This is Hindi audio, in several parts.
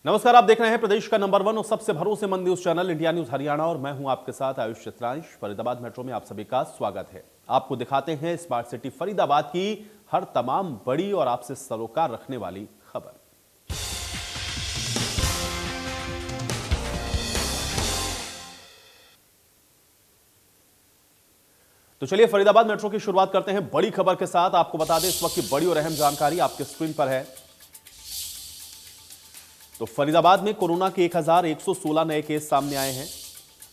नमस्कार, आप देख रहे हैं प्रदेश का नंबर 1 और सबसे भरोसेमंद news channel India news Haryana और मैं हूं आपके साथ आयुष चित्रांश। फरीदाबाद मेट्रो में आप सभी का स्वागत है। आपको दिखाते हैं स्मार्ट सिटी फरीदाबाद की हर तमाम बड़ी और आपसे सरोकार रखने वाली खबर। तो चलिए फरीदाबाद मेट्रो की शुरुआत करते हैं बड़ी खबर के साथ। आपको बता दें इस वक्त की बड़ी और अहम जानकारी आपके स्क्रीन पर है। तो फरीदाबाद में कोरोना के 1116 नए केस सामने आए हैं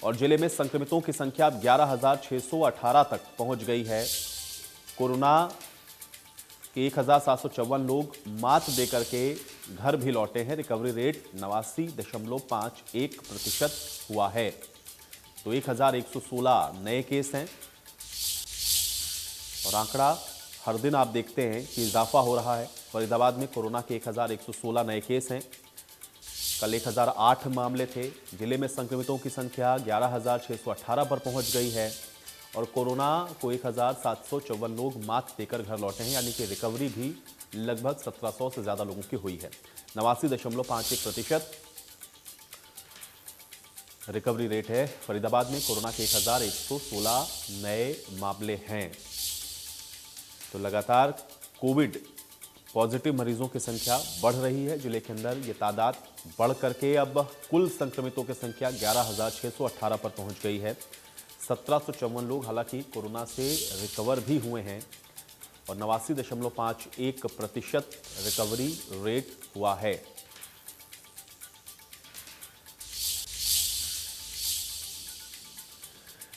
और जिले में संक्रमितों की संख्या 11,618 तक पहुंच गई है। कोरोना के 1,754 लोग मात देकर के घर भी लौटे हैं। रिकवरी रेट 89.51% हुआ है। तो 1116 नए केस हैं और आंकड़ा हर दिन आप देखते हैं कि इजाफा हो रहा है। फरीदाबाद में कोरोना के 1116 नए केस हैं। कल 1008 मामले थे। जिले में संक्रमितों की संख्या 11,618 पर पहुंच गई है और कोरोना को 1,754 लोग मात देकर घर लौटे हैं, यानी कि रिकवरी भी लगभग 1700 से ज्यादा लोगों की हुई है। 89.51% रिकवरी रेट है। फरीदाबाद में कोरोना के 1116 नए मामले हैं। तो लगातार कोविड पॉजिटिव मरीजों की संख्या बढ़ रही है। जिले के अंदर ये तादाद बढ़ करके अब कुल संक्रमितों की संख्या 11,618 पर पहुंच गई है। 1754 लोग हालांकि कोरोना से रिकवर भी हुए हैं और 89.51% रिकवरी रेट हुआ है।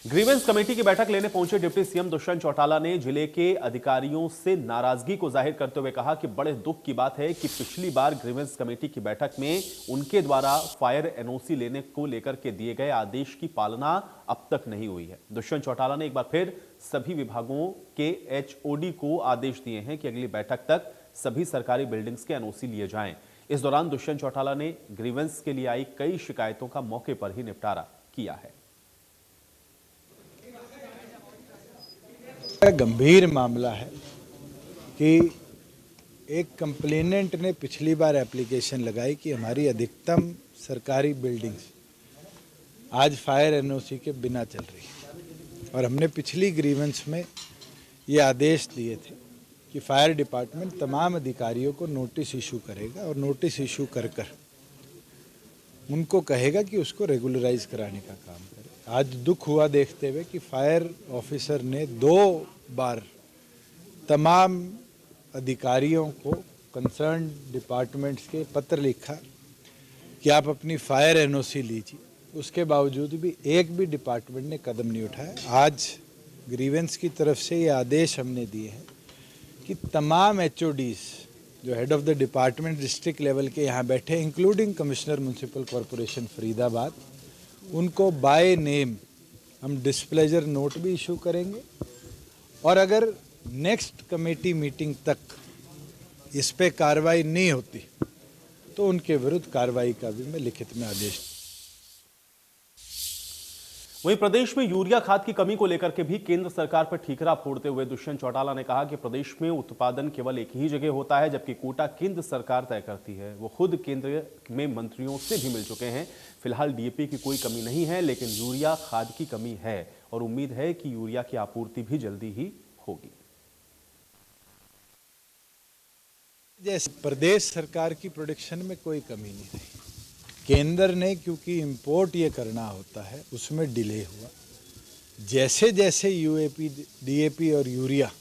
ग्रीवेंस कमेटी की बैठक लेने पहुंचे डिप्टी सीएम दुष्यंत चौटाला ने जिले के अधिकारियों से नाराजगी को जाहिर करते हुए कहा कि बड़े दुख की बात है कि पिछली बार ग्रीवेंस कमेटी की बैठक में उनके द्वारा फायर एनओसी लेने को लेकर के दिए गए आदेश की पालना अब तक नहीं हुई है। दुष्यंत चौटाला ने एक बार फिर सभी विभागों के एचओडी को आदेश दिए हैं कि अगली बैठक तक सभी सरकारी बिल्डिंग्स के एनओसी लिए जाएं। इस दौरान दुष्यंत चौटाला ने ग्रीवेंस के लिए आई कई शिकायतों का मौके पर ही निपटारा किया है। गंभीर मामला है कि एक कंप्लेनेंट ने पिछली बार एप्लीकेशन लगाई कि हमारी अधिकतम सरकारी बिल्डिंग्स आज फायर एनओसी के बिना चल रही है और हमने पिछली ग्रीवेंस में ये आदेश दिए थे कि फायर डिपार्टमेंट तमाम अधिकारियों को नोटिस इशू करेगा और नोटिस इशू कर उनको कहेगा कि उसको रेगुलराइज कराने का काम करे। आज दुख हुआ देखते हुए कि फायर ऑफिसर ने 2 बार तमाम अधिकारियों को कंसर्न डिपार्टमेंट्स के पत्र लिखा कि आप अपनी फायर एनओसी लीजिए। उसके बावजूद भी एक भी डिपार्टमेंट ने कदम नहीं उठाया। आज ग्रीवेंस की तरफ से ये आदेश हमने दिए हैं कि तमाम एचओडीज जो head of the department district level के यहाँ बैठे, including commissioner municipal corporation Faridabad, उनको बाय नेम हम डिस्प्लेजर नोट भी इशू करेंगे और अगर नेक्स्ट कमेटी मीटिंग तक इस पे कार्रवाई नहीं होती तो उनके विरुद्ध कार्रवाई का भी मैं लिखित में आदेश। वहीं प्रदेश में यूरिया खाद की कमी को लेकर के भी केंद्र सरकार पर ठीकरा फोड़ते हुए दुष्यंत चौटाला ने कहा कि प्रदेश में उत्पादन केवल एक ही जगह होता है, जबकि कोटा केंद्र सरकार तय करती है। वो खुद केंद्र में मंत्रियों से भी मिल चुके हैं। फिलहाल डीएपी की कोई कमी नहीं है, लेकिन यूरिया खाद की कमी है और उम्मीद है कि यूरिया की आपूर्ति भी जल्दी ही होगी। जैसे प्रदेश सरकार की प्रोडक्शन में कोई कमी नहीं रही। केंद्र ने क्योंकि इंपोर्ट ये करना होता है उसमें डिले हुआ। जैसे जैसे यूएपी, डीएपी और यूरिया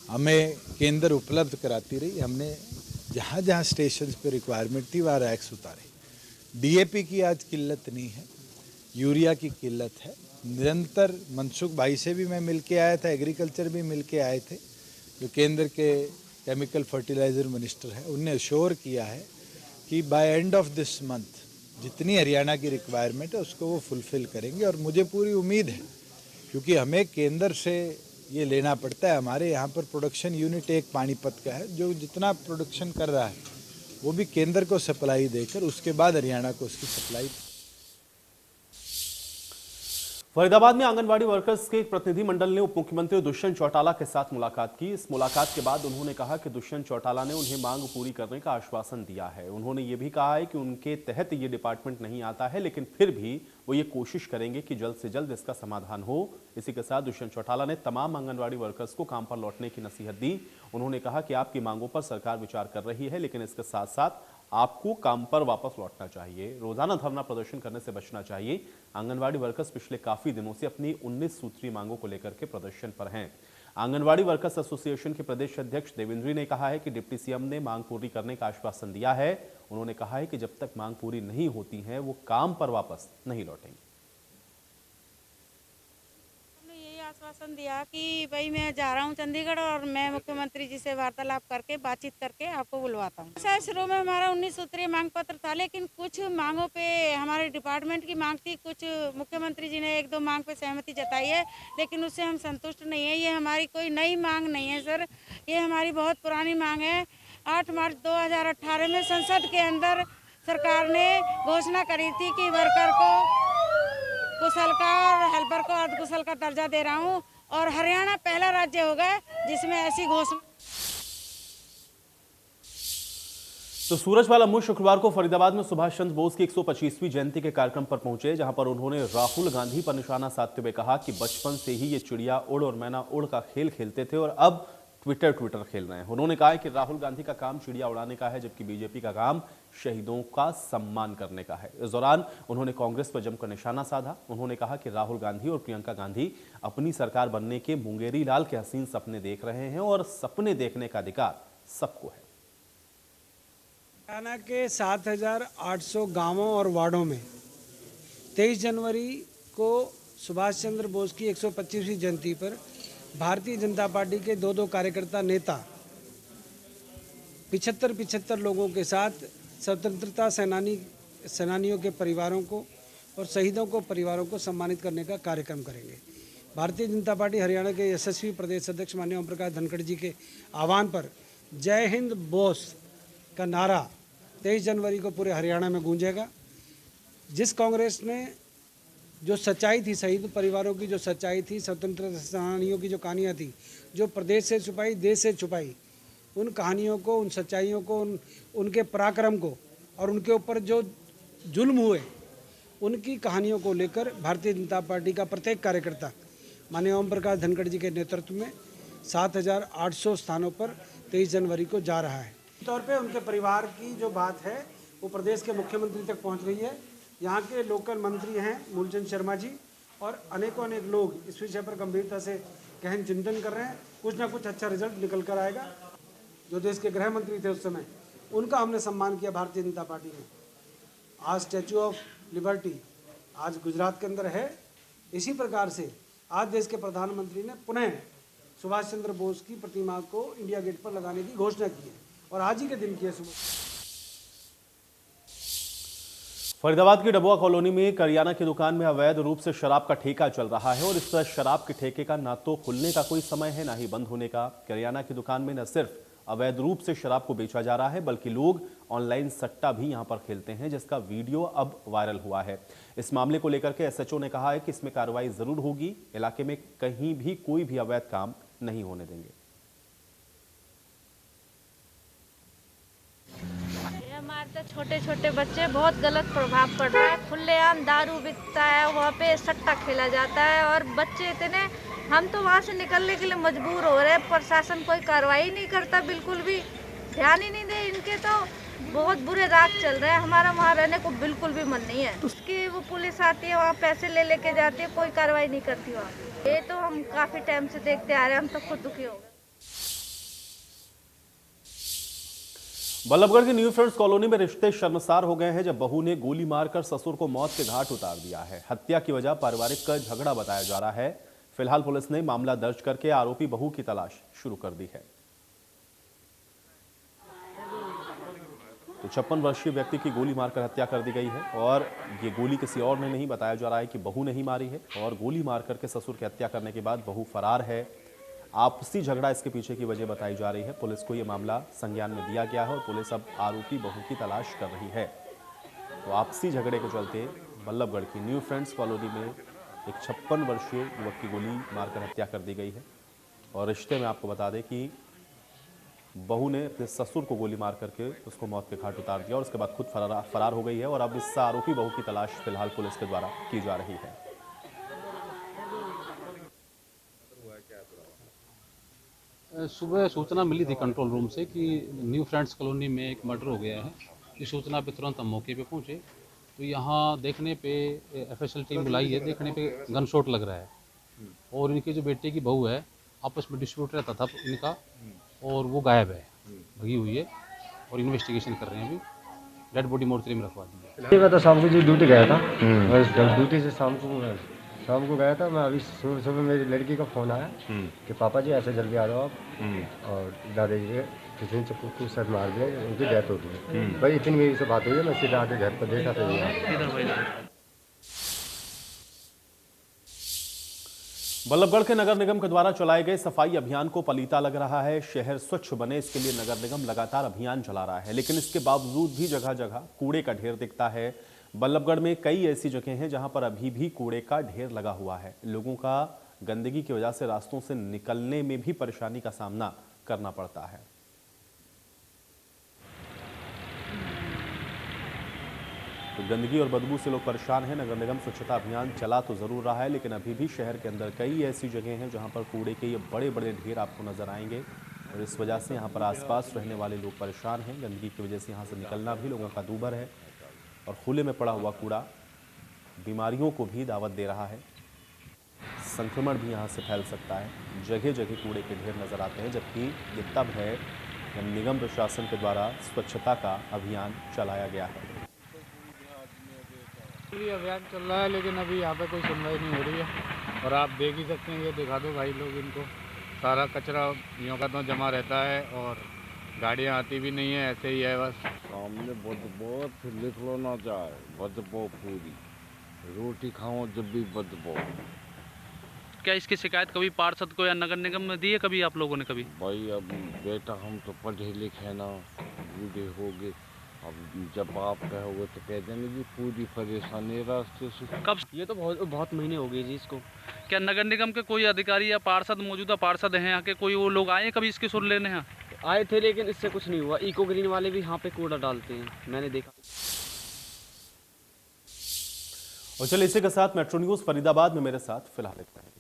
हमें केंद्र उपलब्ध कराती रही, हमने जहाँ जहाँ स्टेशंस पे रिक्वायरमेंट थी वहाँ रैक्स उतारे। डीएपी की आज किल्लत नहीं है, यूरिया की किल्लत है। निरंतर मनसुख भाई से भी मैं मिल के आया था, एग्रीकल्चर भी मिल के आए थे जो केंद्र के केमिकल फर्टिलाइज़र मिनिस्टर है। उनने अश्योर किया है कि by end of this month जितनी हरियाणा की रिक्वायरमेंट है उसको वो फुलफ़िल करेंगे और मुझे पूरी उम्मीद है क्योंकि हमें केंद्र से ये लेना पड़ता है। हमारे यहाँ पर प्रोडक्शन यूनिट एक पानीपत का है जो जितना प्रोडक्शन कर रहा है वो भी केंद्र को सप्लाई देकर उसके बाद हरियाणा को उसकी सप्लाई। फरीदाबाद में आंगनवाड़ी वर्कर्स के एक प्रतिनिधि मंडल ने उप मुख्यमंत्री दुष्यंत चौटाला के साथ मुलाकात की। इस मुलाकात के बाद उन्होंने कहा कि दुष्यंत चौटाला ने उन्हें मांग पूरी करने का आश्वासन दिया है। उन्होंने ये भी कहा है कि उनके तहत ये डिपार्टमेंट नहीं आता है, लेकिन फिर भी वो ये कोशिश करेंगे कि जल्द से जल्द इसका समाधान हो। इसी के साथ दुष्यंत चौटाला ने तमाम आंगनवाड़ी वर्कर्स को काम पर लौटने की नसीहत दी। उन्होंने कहा कि आपकी मांगों पर सरकार विचार कर रही है, लेकिन इसके साथ साथ आपको काम पर वापस लौटना चाहिए, रोजाना धरना प्रदर्शन करने से बचना चाहिए। आंगनवाड़ी वर्कर्स पिछले काफी दिनों से अपनी 19 सूत्री मांगों को लेकर के प्रदर्शन पर हैं। आंगनवाड़ी वर्कर्स एसोसिएशन के प्रदेश अध्यक्ष देवेंद्री ने कहा है कि डिप्टी सीएम ने मांग पूरी करने का आश्वासन दिया है। उन्होंने कहा है कि जब तक मांग पूरी नहीं होती है वो काम पर वापस नहीं लौटेंगे। आश्वासन दिया कि भाई मैं जा रहा हूँ चंडीगढ़ और मैं मुख्यमंत्री जी से वार्तालाप करके बातचीत करके आपको बुलवाता हूँ। शायद शुरू में हमारा 19 सूत्रीय मांग पत्र था, लेकिन कुछ मांगों पे हमारे डिपार्टमेंट की मांग थी, कुछ मुख्यमंत्री जी ने 1-2 मांग पे सहमति जताई है, लेकिन उससे हम संतुष्ट नहीं है। ये हमारी कोई नई मांग नहीं है सर, ये हमारी बहुत पुरानी मांग है। 8 मार्च 2018 में संसद के अंदर सरकार ने घोषणा करी थी कि वर्कर को कुशल का और हेल्पर को अर्धकुशल का दर्जा दे रहा हूं, और हरियाणा पहला राज्य होगा जिसमें ऐसी घोषणा। तो सूरजवाल अम्मू शुक्रवार को फरीदाबाद में सुभाष चंद्र बोस की 125वीं जयंती के कार्यक्रम पर पहुंचे, जहां पर उन्होंने राहुल गांधी पर निशाना साधते हुए कहा कि बचपन से ही ये चिड़िया उड़ और मैना उड़ का खेल खेलते थे और अब ट्विटर खेल रहे हैं। उन्होंने कहा कि राहुल गांधी का काम चिड़िया उड़ाने का है, जबकि बीजेपी का काम शहीदों का सम्मान करने का है। इस दौरान उन्होंने कांग्रेस पर जमकर निशाना साधा। उन्होंने कहा कि राहुल गांधी और प्रियंका गांधी अपनी सरकार बनने के मुंगेरी लाल के हसीन सपने देख रहे हैं और सपने देखने का अधिकार सबको है। हरियाणा के 7,800 गांवों और वार्डों में 23 जनवरी को सुभाष चंद्र बोस की 125वीं जयंती पर भारतीय जनता पार्टी के 2 कार्यकर्ता नेता 75 लोगों के साथ स्वतंत्रता सेनानियों के परिवारों को और शहीदों को परिवारों को सम्मानित करने का कार्यक्रम करेंगे। भारतीय जनता पार्टी हरियाणा के यशस्वी प्रदेश अध्यक्ष माननीय ओम प्रकाश धनखड़ जी के आह्वान पर जय हिंद बोस का नारा 23 जनवरी को पूरे हरियाणा में गूंजेगा। जिस कांग्रेस ने जो सच्चाई थी, शहीद परिवारों की जो सच्चाई थी, स्वतंत्रता सेनानियों की जो कहानियाँ थी, जो प्रदेश से छुपाई, देश से छुपाई, उन कहानियों को, उन सच्चाइयों को, उनके पराक्रम को और उनके ऊपर जो जुल्म हुए, उनकी कहानियों को लेकर भारतीय जनता पार्टी का प्रत्येक कार्यकर्ता माननीय ओम प्रकाश धनखड़ जी के नेतृत्व में 7,800 स्थानों पर 23 जनवरी को जा रहा है। तौर पे उनके परिवार की जो बात है वो प्रदेश के मुख्यमंत्री तक पहुंच गई है। यहाँ के लोकल मंत्री हैं मूलचंद शर्मा जी और अनेक लोग इस विषय पर गंभीरता से गहन चिंतन कर रहे हैं। कुछ ना कुछ अच्छा रिजल्ट निकल कर आएगा। जो देश के गृह मंत्री थे उस समय, उनका हमने सम्मान किया भारतीय जनता पार्टी ने। आज स्टैचू ऑफ लिबर्टी आज गुजरात के अंदर है। इसी प्रकार से आज देश के प्रधानमंत्री ने पुनः सुभाष चंद्र बोस की प्रतिमा को इंडिया गेट पर लगाने की घोषणा की है और आज ही के दिन की है। फरीदाबाद की डबुआ कॉलोनी में करियाना की दुकान में अवैध रूप से शराब का ठेका चल रहा है और इस तरह शराब के ठेके का ना तो खुलने का कोई समय है, ना ही बंद होने का। करियाना की दुकान में न सिर्फ अवैध रूप से शराब को बेचा जा रहा है, बल्कि लोग ऑनलाइन सट्टा भी यहां पर खेलते हैं, जिसका वीडियो अब वायरल हुआ है। इस मामले को लेकर के एसएचओ ने कहा है कि इसमें कार्रवाई जरूर होगी। इलाके में कहीं भी कोई भी अवैध काम नहीं होने देंगे। हमारे तो छोटे छोटे बच्चे बहुत गलत प्रभाव पड़ रहा है। खुलेआम दारू बिकता है, वहाँ पे सट्टा खेला जाता है और बच्चे इतने, हम तो वहाँ से निकलने के लिए मजबूर हो रहे हैं। प्रशासन कोई कार्रवाई नहीं करता, बिल्कुल भी ध्यान ही नहीं दे इनके। तो बहुत बुरे राग चल रहे हैं। हमारा वहाँ रहने को बिल्कुल भी मन नहीं है। उसकी वो पुलिस आती है, वहाँ पैसे ले लेके जाती है, कोई कार्रवाई नहीं करती वहाँ। ये तो हम काफी टाइम से देखते आ रहे हैं, हम तो खुद दुखी हो गए। बल्लभगढ़ की न्यू फ्रेंड्स कॉलोनी में रिश्ते शर्मसार हो गए हैं जब बहू ने गोली मारकर ससुर को मौत के घाट उतार दिया है। हत्या की वजह पारिवारिक झगड़ा बताया जा रहा है। फिलहाल पुलिस ने मामला दर्ज करके आरोपी बहू की तलाश शुरू कर दी है। तो 56 वर्षीय व्यक्ति की गोली मारकर हत्या कर दी गई है और ये गोली किसी और ने नहीं, बताया जा रहा है कि बहू ने ही मारी है और गोली मारकर के ससुर की हत्या करने के बाद बहू फरार है। आपसी झगड़ा इसके पीछे की वजह बताई जा रही है। पुलिस को यह मामला संज्ञान में दिया गया है और पुलिस अब आरोपी बहू की तलाश कर रही है। तो आपसी झगड़े के चलते बल्लभगढ़ की न्यू फ्रेंड्स कॉलोनी में एक 56 वर्षीय युवक की गोली मारकर हत्या कर दी गई है। और रिश्ते में आपको बता दें कि बहू ने अपने ससुर को गोली मार करके उसको मौत के घाट उतार दिया और उसके बाद खुद फरार हो गई है। और अब इस आरोपी बहू की तलाश फिलहाल पुलिस के द्वारा की जा रही है। सुबह सूचना मिली थी कंट्रोल रूम से कि न्यू फ्रेंड्स कॉलोनी में एक मर्डर हो गया है। इस सूचना पे तुरंत हम मौके पे पहुंचे तो यहाँ देखने पे एफएसएल टीम बुलाई है। देखने पे गन शॉट लग रहा है और इनके जो बेटे की बहू है आपस में डिस्प्यूट रहता था इनका और वो गायब है, भगी हुई है और इन्वेस्टिगेशन कर रहे हैं। अभी डेड बॉडी मोर्चरी में रखवा दी है। मैं तो शाम को जी ड्यूटी गया था और ड्यूटी से शाम को गया था मैं। अभी सुबह मेरी लड़की का फ़ोन आया कि पापा जी ऐसे जल्दी आ जाओ आप और दादाजी के किसी ने कुछ सर मार दिया, उनकी डेथ हो गई। भाई इतनी मेरी से बात हुई है, मैं सीधा आके घर पर देखा था ये। बल्लभगढ़ के नगर निगम के द्वारा चलाए गए सफाई अभियान को पलीता लग रहा है। शहर स्वच्छ बने इसके लिए नगर निगम लगातार अभियान चला रहा है, लेकिन इसके बावजूद भी जगह जगह कूड़े का ढेर दिखता है। बल्लभगढ़ में कई ऐसी जगह हैं जहां पर अभी भी कूड़े का ढेर लगा हुआ है। लोगों का गंदगी की वजह से रास्तों से निकलने में भी परेशानी का सामना करना पड़ता है। तो गंदगी और बदबू से लोग परेशान हैं। नगर निगम स्वच्छता अभियान चला तो जरूर रहा है, लेकिन अभी भी शहर के अंदर कई ऐसी जगह हैं जहां पर कूड़े के ये बड़े बड़े ढेर आपको नजर आएंगे और इस वजह से यहां पर आसपास रहने वाले लोग परेशान हैं। गंदगी की वजह से यहां से निकलना भी लोगों का दूभर है और खुले में पड़ा हुआ कूड़ा बीमारियों को भी दावत दे रहा है। संक्रमण भी यहां से फैल सकता है। जगह जगह कूड़े के ढेर नजर आते हैं, जबकि ये तब है जब निगम प्रशासन के द्वारा स्वच्छता का अभियान चलाया गया है। अभियान चल रहा है लेकिन अभी यहाँ पे कोई सुनवाई नहीं हो रही है और आप देख ही सकते हैं, ये दिखा दो भाई लोग इनको, सारा कचरा यूँ का तो जमा रहता है और गाड़ियाँ आती भी नहीं है, ऐसे ही है बस। सामने बदबू फिर लिख लो ना चाहे बदबू पूरी रोटी खाओ जब भी बदबू। क्या इसकी शिकायत कभी पार्षद को या नगर निगम में दी है कभी आप लोगों ने कभी? भाई अब बेटा हम तो पढ़े लिखे ना, बूढ़े हो गए, अब जब आप कहोगे तो कह देंगे जी पूरी परेशानी रास्ते से। कब? ये तो बहुत महीने हो गए जी इसको। क्या नगर निगम के कोई अधिकारी या पार्षद, मौजूदा पार्षद हैं यहाँ के, कोई वो लोग आए कभी इसकी सुन लेने यहाँ? आए थे लेकिन इससे कुछ नहीं हुआ। इको ग्रीन वाले भी यहाँ पे कूड़ा डालते हैं, मैंने देखा। और चलिए इसी के साथ मेट्रो न्यूज फरीदाबाद में मेरे साथ फिलहाल इतना है।